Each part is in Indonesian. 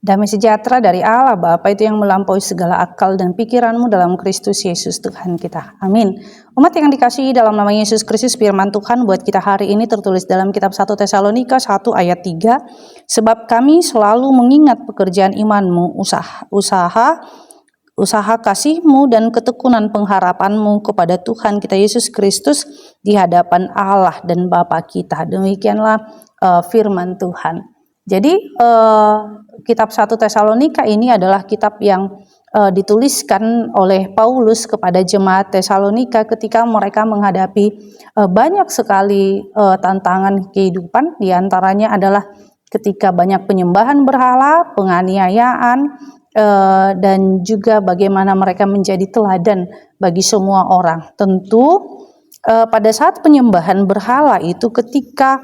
Damai sejahtera dari Allah Bapa itu yang melampaui segala akal dan pikiranmu dalam Kristus Yesus Tuhan kita. Amin. Umat yang dikasihi dalam nama Yesus Kristus, firman Tuhan buat kita hari ini tertulis dalam kitab 1 Tesalonika 1 ayat 3. Sebab kami selalu mengingat pekerjaan imanmu, usaha kasihmu dan ketekunan pengharapanmu kepada Tuhan kita Yesus Kristus di hadapan Allah dan Bapa kita. Demikianlah firman Tuhan. Jadi kitab 1 Tesalonika ini adalah kitab yang dituliskan oleh Paulus kepada jemaat Tesalonika ketika mereka menghadapi banyak sekali tantangan kehidupan. Di antaranya adalah ketika banyak penyembahan berhala, penganiayaan, dan juga bagaimana mereka menjadi teladan bagi semua orang. Tentu pada saat penyembahan berhala itu ketika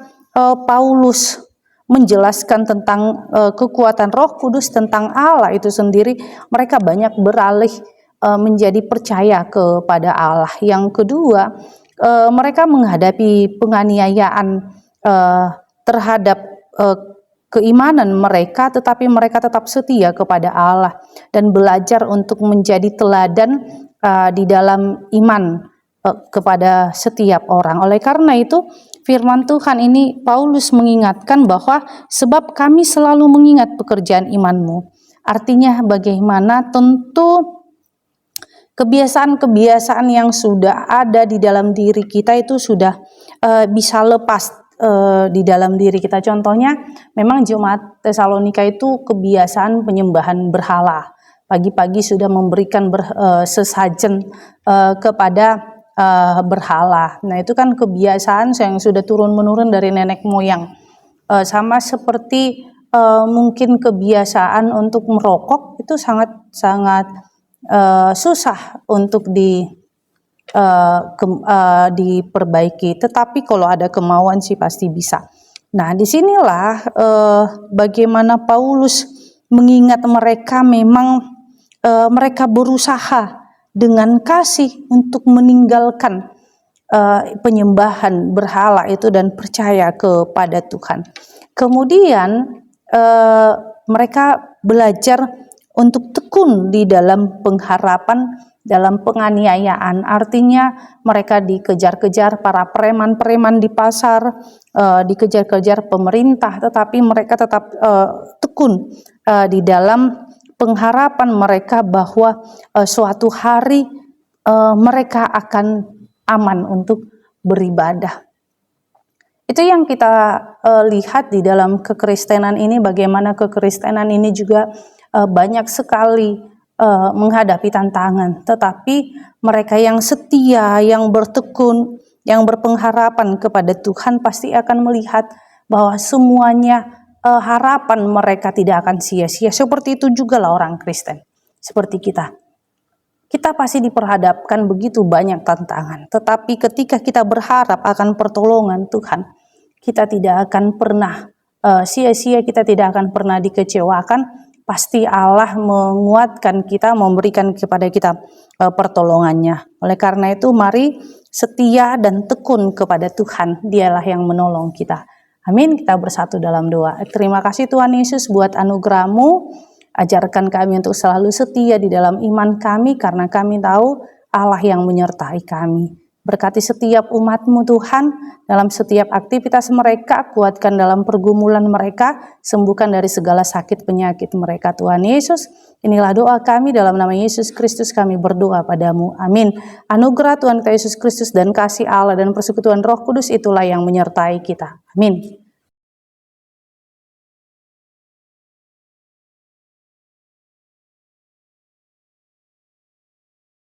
Paulus menjelaskan tentang kekuatan Roh Kudus, tentang Allah itu sendiri, mereka banyak beralih menjadi percaya kepada Allah. Yang kedua, mereka menghadapi penganiayaan terhadap keimanan mereka, tetapi mereka tetap setia kepada Allah dan belajar untuk menjadi teladan di dalam iman kepada setiap orang. Oleh karena itu, firman Tuhan ini Paulus mengingatkan bahwa sebab kami selalu mengingat pekerjaan imanmu. Artinya bagaimana? Tentu kebiasaan-kebiasaan yang sudah ada di dalam diri kita itu sudah bisa lepas di dalam diri kita. Contohnya memang jemaat Tesalonika itu kebiasaan penyembahan berhala. Pagi-pagi sudah memberikan sesajen kepada berhala. Nah, itu kan kebiasaan yang sudah turun-menurun dari nenek moyang. Sama seperti mungkin kebiasaan untuk merokok itu sangat susah untuk diperbaiki. Tetapi kalau ada kemauan sih pasti bisa. Nah, disinilah bagaimana Paulus mengingat mereka memang mereka berusaha dengan kasih untuk meninggalkan penyembahan berhala itu dan percaya kepada Tuhan. Kemudian mereka belajar untuk tekun di dalam pengharapan, dalam penganiayaan. Artinya mereka dikejar-kejar para preman-preman di pasar, dikejar-kejar pemerintah, tetapi mereka tetap tekun di dalam pengharapan mereka bahwa suatu hari mereka akan aman untuk beribadah. Itu yang kita lihat di dalam kekristenan ini, bagaimana kekristenan ini juga banyak sekali menghadapi tantangan. Tetapi mereka yang setia, yang bertekun, yang berpengharapan kepada Tuhan pasti akan melihat bahwa semuanya harapan mereka tidak akan sia-sia. Seperti itu juga lah orang Kristen, seperti kita. Kita pasti diperhadapkan begitu banyak tantangan. Tetapi ketika kita berharap akan pertolongan Tuhan, kita tidak akan pernah sia-sia, kita tidak akan pernah dikecewakan. Pasti Allah menguatkan kita, memberikan kepada kita pertolongannya. Oleh karena itu mari setia dan tekun kepada Tuhan. Dialah yang menolong kita. Amin, kita bersatu dalam doa. Terima kasih Tuhan Yesus buat anugerah-Mu. Ajarkan kami untuk selalu setia di dalam iman kami, karena kami tahu Allah yang menyertai kami. Berkati setiap umat-Mu Tuhan, dalam setiap aktivitas mereka, kuatkan dalam pergumulan mereka, sembuhkan dari segala sakit penyakit mereka Tuhan Yesus. Inilah doa kami dalam nama Yesus Kristus kami berdoa padamu. Amin. Anugerah Tuhan kita Yesus Kristus dan kasih Allah dan persekutuan Roh Kudus itulah yang menyertai kita. Amin.